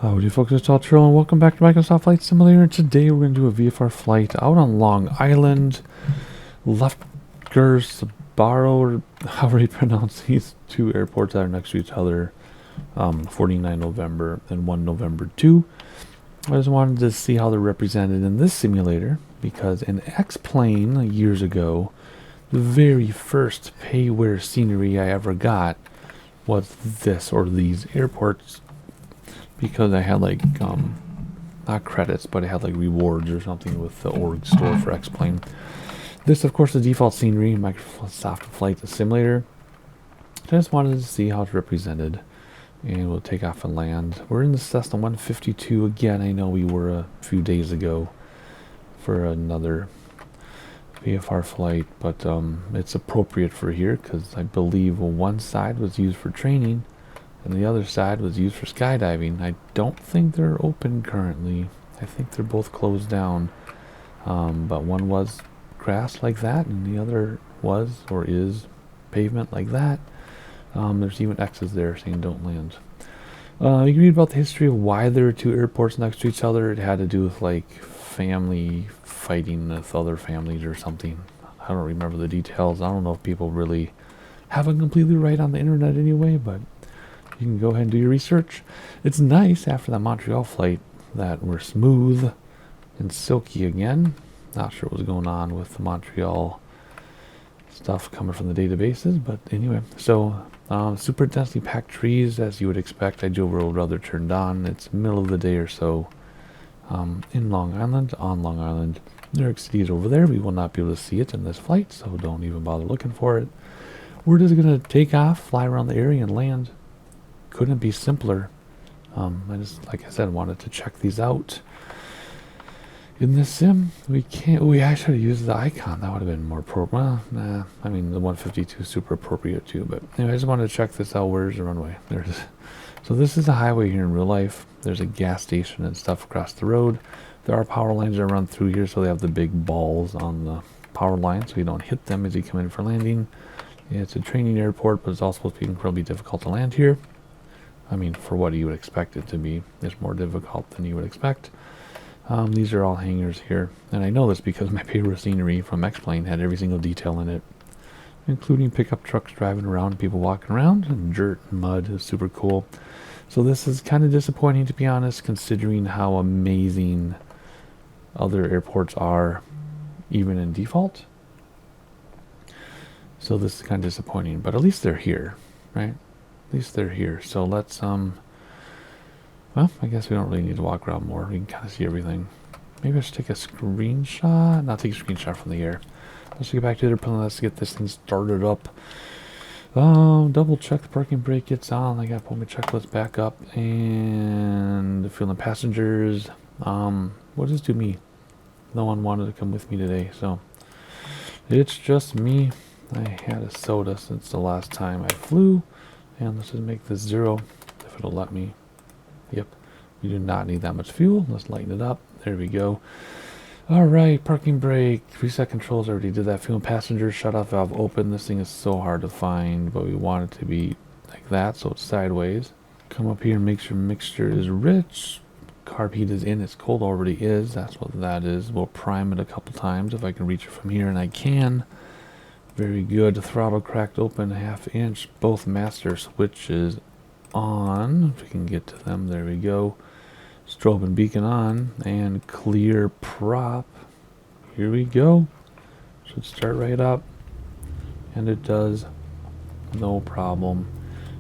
Howdy folks, it's all Trill and welcome back to Microsoft Flight Simulator. Today we're going to do a VFR flight out on Long Island, Lufker, Spadaro, or however you pronounce these two airports that are next to each other, 49 November and 1 November 2. I just wanted to see how they're represented in this simulator, because in X-Plane years ago, the very first payware scenery I ever got was this, or these airports, because I had like not credits, but I had like rewards or something with the org store for X-Plane. This, of course, is the default scenery in Microsoft Flight Simulator. I just wanted to see how it's represented, and we'll take off and land. We're in the Cessna 152 again. I know we were a few days ago for another VFR flight, but it's appropriate for here because I believe one side was used for training and the other side was used for skydiving. I don't think they're open currently. I think they're both closed down. But one was grass like that, and the other was, or is, pavement like that. There's even X's there saying don't land. You can read about the history of why there are two airports next to each other. It had to do with like family fighting with other families or something. I don't remember the details. I don't know if people really have it completely right on the internet anyway, but you can go ahead and do your research. It's nice after that Montreal flight that we're smooth and silky again. Not sure what was going on with the Montreal stuff coming from the databases, but anyway. So super densely packed trees, as you would expect. I drove road rather turned on. It's middle of the day or so in Long Island, on Long Island. New York City is over there. We will not be able to see it in this flight, so don't even bother looking for it. We're just going to take off, fly around the area, and land. Couldn't be simpler. I just, like I said, wanted to check these out. In this sim, I should have used the icon. That would have been more appropriate. Well, nah, I mean, the 152 is super appropriate too, but anyway, I just wanted to check this out. Where's the runway? There's. So this is a highway here in real life. There's a gas station and stuff across the road. There are power lines that run through here, so they have the big balls on the power line, so you don't hit them as you come in for landing. It's a training airport, but it's also supposed to be incredibly difficult to land here. I mean, for what you would expect it to be. It's more difficult than you would expect. These are all hangars here. And I know this because my paper scenery from X-Plane had every single detail in it, including pickup trucks driving around, people walking around, and dirt and mud. Is super cool. So this is kind of disappointing, to be honest, considering how amazing other airports are, even in default. So this is kind of disappointing, but at least they're here, right? At least they're here. So let's, well, I guess we don't really need to walk around more. We can kind of see everything. Maybe I should take a screenshot. Not take a screenshot from the air. Let's get back to the airplane. Let's get this thing started up. Double check the parking brake gets on. I got to pull my checklist back up. And fueling passengers. What does do me? No one wanted to come with me today, so it's just me. I had a soda since the last time I flew. And let's just make this 0, if it'll let me. Yep, we do not need that much fuel. Let's lighten it up. There we go. Alright, parking brake, reset controls, already did that. Fuel passenger, shut off valve open. This thing is so hard to find, but we want it to be like that, so it's sideways. Come up here and make sure mixture is rich. Carb heat is in, it's cold already is. That's what that is. We'll prime it a couple times if I can reach it from here, and I can. Very good. Throttle cracked open, 1/2 inch. Both master switches on. If we can get to them, there we go. Strobe and beacon on, and clear prop. Here we go. Should start right up, and it does. No problem.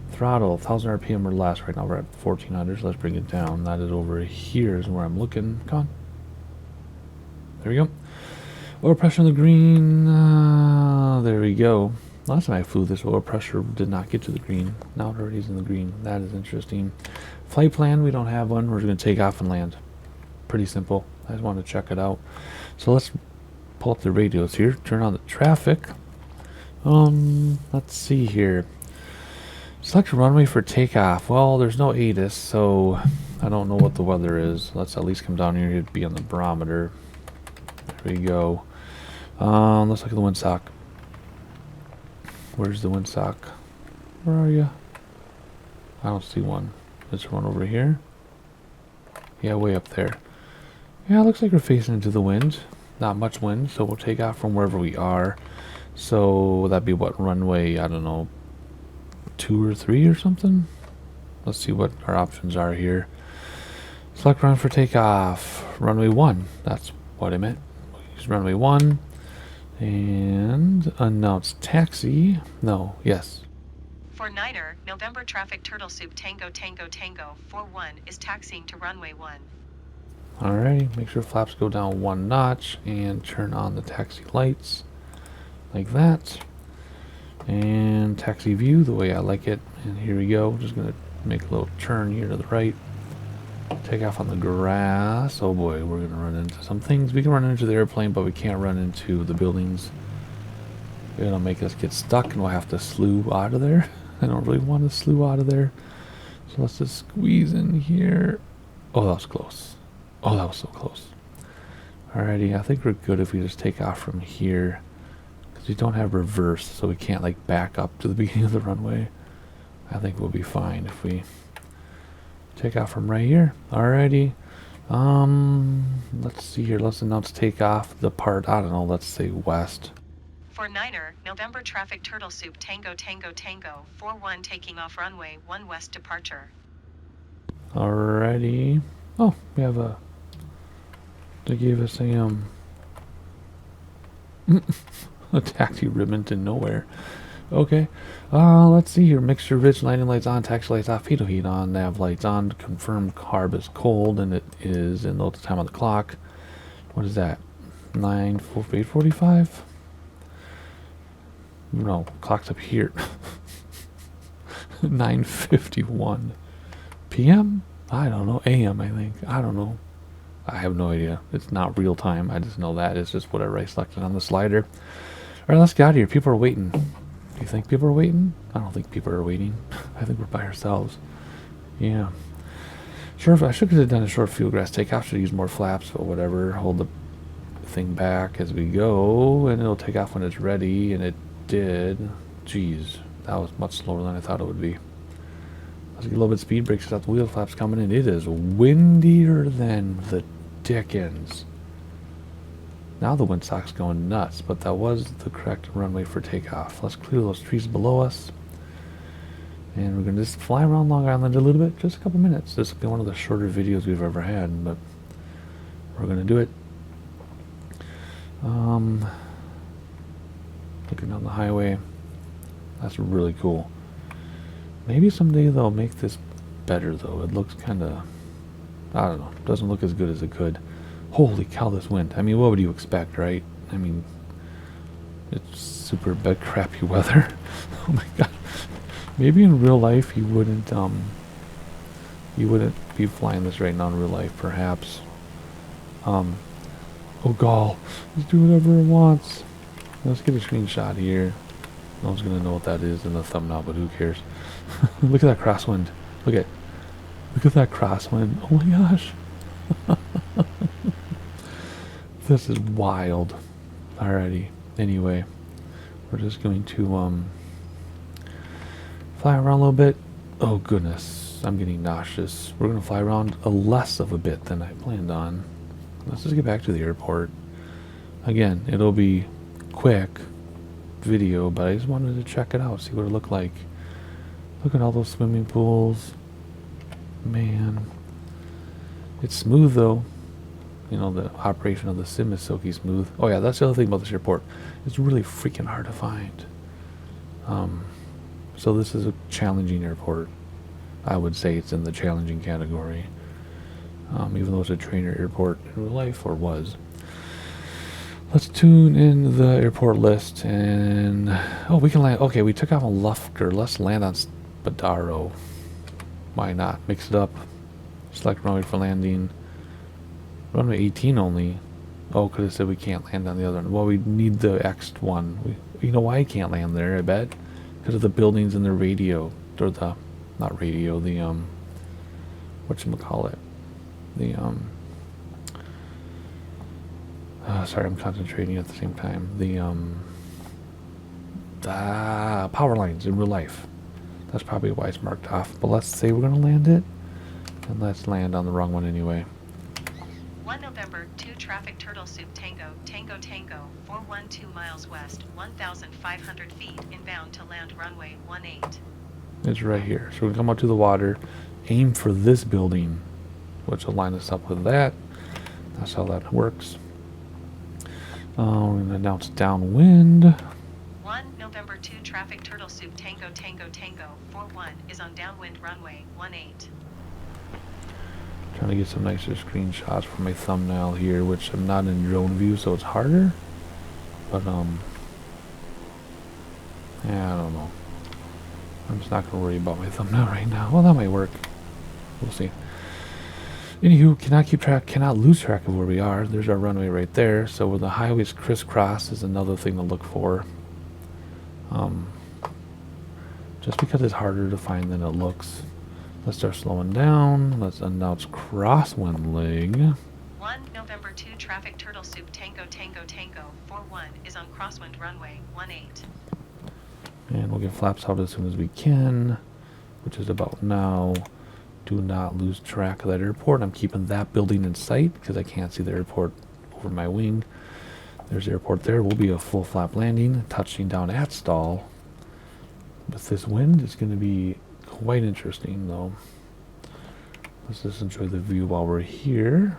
Throttle 1000 RPM or less. Right now we're at 1400. So let's bring it down. That is over here is where I'm looking. Come on. There we go. Oil pressure in the green, there we go. Last time I flew this, oil pressure did not get to the green. Now it already is in the green. That is interesting. Flight plan, we don't have one. We're going to take off and land. Pretty simple. I just want to check it out. So let's pull up the radios here. Turn on the traffic. Let's see here. Select a runway for takeoff. Well, there's no ATIS, so I don't know what the weather is. Let's at least come down here to be on the barometer. There we go. Let's look at the windsock. Where's the windsock? Where are you? I don't see one. Is there one over here? Yeah, way up there. Yeah, it looks like we're facing into the wind. Not much wind, so we'll take off from wherever we are. So that'd be what, runway, I don't know, 2 or 3 or something? Let's see what our options are here. Select run for takeoff. Runway 1. That's what I meant. Use runway 1. And announce taxi. No, yes. For Niner, November traffic Turtle Soup Tango Tango Tango 41 is taxiing to runway 1. Alrighty, make sure flaps go down 1 notch and turn on the taxi lights like that. And taxi view the way I like it. And here we go. Just gonna make a little turn here to the right. Take off on the grass. Oh boy, we're gonna run into some things. We can run into the airplane, but we can't run into the buildings. It'll make us get stuck and we'll have to slew out of there. I don't really want to slew out of there. So let's just squeeze in here. Oh, that was close. Oh, that was so close. Alrighty, I think we're good if we just take off from here. Because we don't have reverse, so we can't like back up to the beginning of the runway. I think we'll be fine if we take off from right here. Alrighty. Let's see here. Let's announce takeoff. The part, I don't know, let's say west. For Niner, November traffic Turtle Soup Tango Tango Tango 41 taking off runway 1 west departure. Alrighty. Oh, we have a... They gave us a, a taxi ribbon to nowhere. Okay. Let's see here. Mixture rich, landing lights on, taxi lights off, pitot heat on, nav lights on, confirm carb is cold, and it is, and note the time on the clock. What is that? 8:45? No, clock's up here. 9:51 p.m.? I don't know. A.m. I think. I don't know. I have no idea. It's not real time. I just know that. It's just whatever I selected on the slider. Alright, let's get out of here. People are waiting. Do you think people are waiting? I don't think people are waiting. I think we're by ourselves. Yeah. Sure, I should have done a short fuel grass takeoff. Should use more flaps, but whatever. Hold the thing back as we go, and it'll take off when it's ready, and it did. Jeez, that was much slower than I thought it would be. Let's get a little bit of speed brakes without the wheel flaps coming in. It is windier than the dickens. Now the windsock's going nuts, but that was the correct runway for takeoff. Let's clear those trees below us. And we're going to just fly around Long Island a little bit, just a couple minutes. This will be one of the shorter videos we've ever had, but we're going to do it. Looking down the highway. That's really cool. Maybe someday they'll make this better, though. It looks kind of, I don't know, doesn't look as good as it could. Holy cow, this wind. I mean, what would you expect, right? I mean, it's super bad, crappy weather. Oh my god. Maybe in real life you wouldn't be flying this right now in real life, perhaps. Oh gall. Let's do whatever it wants. Let's get a screenshot here. No one's gonna know what that is in the thumbnail, but who cares? Look at that crosswind. Look at that crosswind. Oh my gosh. This is wild. Alrighty. Anyway, we're just going to fly around a little bit. Oh goodness, I'm getting nauseous. We're gonna fly around a less of a bit than I planned on. Let's just get back to the airport. Again, it'll be quick video, but I just wanted to check it out, see what it looked like. Look at all those swimming pools. Man. It's smooth though. You know, the operation of the sim is silky smooth. Oh yeah, that's the other thing about this airport. It's really freaking hard to find. So this is a challenging airport. I would say it's in the challenging category. Even though it's a trainer airport in real life, or was. Let's tune in the airport list and... Oh, we can land... Okay, we took off on Lufker. Let's land on Spadaro. Why not? Mix it up. Select runway for landing. Runway 18 only. Oh, could have said we can't land on the other one. Well, we need the X one. You know why I can't land there, I bet? Because of the buildings and the radio. Or the... Not radio, the, whatchamacallit? The, sorry, I'm concentrating at the same time. The power lines in real life. That's probably why it's marked off. But let's say we're going to land it. And let's land on the wrong one anyway. 1 November 2 traffic turtle soup Tango, Tango, Tango, 412 miles west, 1,500 feet, inbound to land runway 18. It's right here. So we come out to the water, aim for this building, which will line us up with that. That's how that works. We're going to announce downwind. 1 November 2 traffic turtle soup Tango, Tango, Tango, 41 is on downwind runway 18. Trying to get some nicer screenshots for my thumbnail here, which I'm not in drone view, so it's harder. But yeah, I don't know. I'm just not gonna worry about my thumbnail right now. Well, that might work. We'll see. Anywho, cannot lose track of where we are. There's our runway right there. So where the highways crisscross is another thing to look for. Just because it's harder to find than it looks. Let's start slowing down. Let's announce crosswind leg. 1 November 2 traffic turtle soup Tango, Tango, Tango, 41 is on crosswind runway 18. And we'll get flaps out as soon as we can, which is about now. Do not lose track of that airport. I'm keeping that building in sight because I can't see the airport over my wing. There's the airport there. Will be a full flap landing, touching down at stall. With this wind, it's going to be quite interesting though. Let's just enjoy the view while we're here.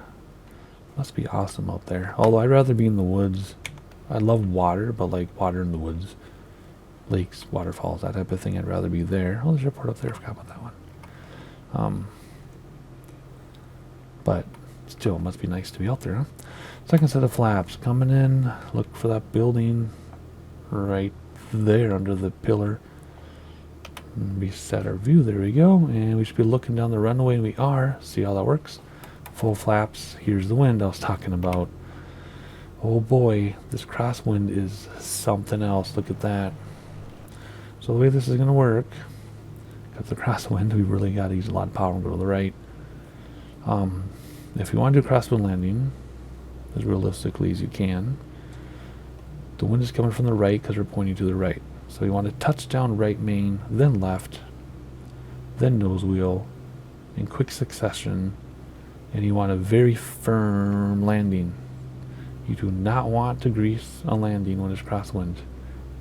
Must be awesome out there. Although I'd rather be in the woods. I love water, but like water in the woods. Lakes, waterfalls, that type of thing. I'd rather be there. Oh, there's an airport up there. I forgot about that one. But still, it must be nice to be out there, huh? Second set of flaps coming in. Look for that building right there under the pillar. Reset our view. There we go. And we should be looking down the runway, and we are. See how that works? Full flaps. Here's the wind I was talking about. Oh boy, this crosswind is something else. Look at that. So the way this is going to work, because the crosswind, we really got to use a lot of power and go to the right. If you want to do a crosswind landing, as realistically as you can, the wind is coming from the right because we're pointing to the right. So you want to touch down right main, then left, then nose wheel, in quick succession, and you want a very firm landing. You do not want to grease a landing when it's crosswind.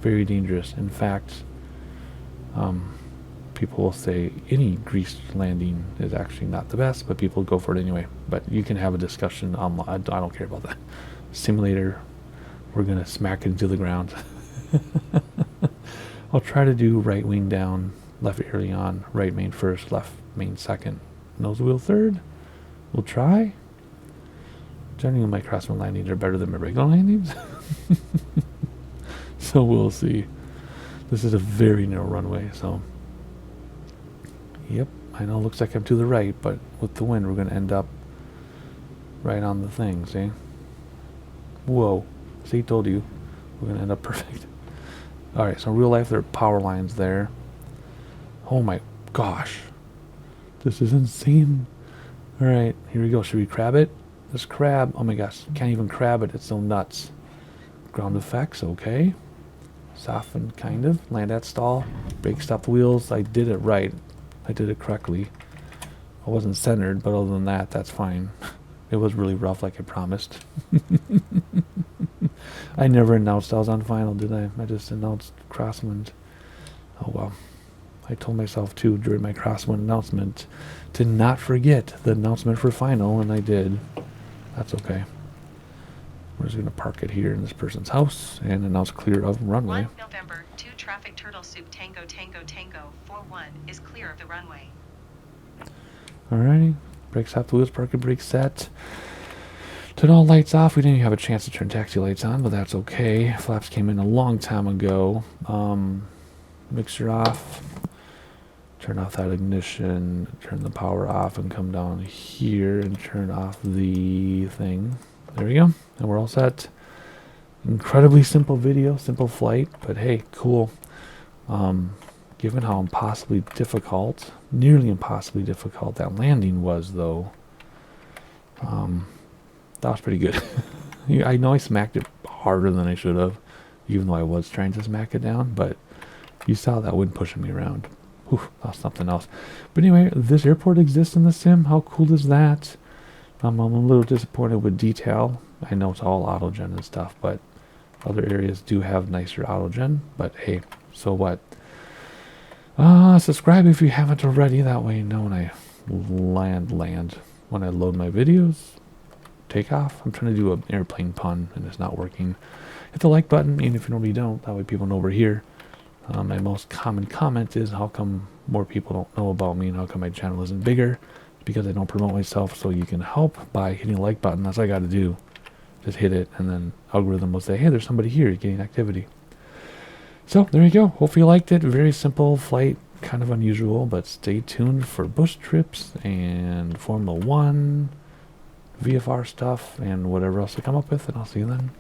Very dangerous. In fact, people will say any greased landing is actually not the best, but people go for it anyway. But you can have a discussion online. I don't care about that. Simulator, we're going to smack it into the ground. I'll try to do right wing down, left early on, right main first, left main second, nose wheel third. We'll try. Generally, my crosswind landings are better than my regular landings. So we'll see. This is a very narrow runway, so. Yep, I know it looks like I'm to the right, but with the wind, we're going to end up right on the thing, see? Whoa. See, told you. We're going to end up perfect. Alright, so in real life, there are power lines there. Oh my gosh. This is insane. Alright, here we go. Should we crab it? This crab, oh my gosh, can't even crab it. It's so nuts. Ground effects, okay. Soften, kind of. Land at stall. Brake stop the wheels. I did it right. I did it correctly. I wasn't centered, but other than that, that's fine. It was really rough, like I promised. I never announced I was on final, did I? I just announced crosswind. Oh well. I told myself too during my crosswind announcement to not forget the announcement for final, and I did. That's okay. We're just going to park it here in this person's house and announce clear of runway. 1 November 2 traffic turtle soup Tango, Tango, Tango, 41 is clear of the runway. Alrighty. Brakes off the wheels, parking brake set. Turn all lights off. We didn't even have a chance to turn taxi lights on, but that's okay. Flaps came in a long time ago. Mixer off. Turn off that ignition. Turn the power off and come down here and turn off the thing. There we go. And we're all set. Incredibly simple video, simple flight, but hey, cool. Given how impossibly difficult, nearly impossibly difficult that landing was, though, that was pretty good. I know I smacked it harder than I should have, even though I was trying to smack it down, but you saw that wind pushing me around. Whew, that's something else. But anyway, this airport exists in the sim. How cool is that? I'm a little disappointed with detail. I know it's all autogen and stuff, but other areas do have nicer autogen. But hey, so what? Subscribe if you haven't already. That way you know when I land. When I load my videos, take off. I'm trying to do an airplane pun and it's not working. Hit the like button, even if you normally don't. That way people know we're here. My most common comment is how come more people don't know about me and how come my channel isn't bigger. It's because I don't promote myself, so you can help by hitting the like button. That's all I got to do. Just hit it and then algorithm will say, hey, there's somebody here, you're getting activity. So there you go. Hopefully you liked it. Very simple flight, kind of unusual, but stay tuned for bush trips and Formula 1, VFR stuff, and whatever else I come up with, and I'll see you then.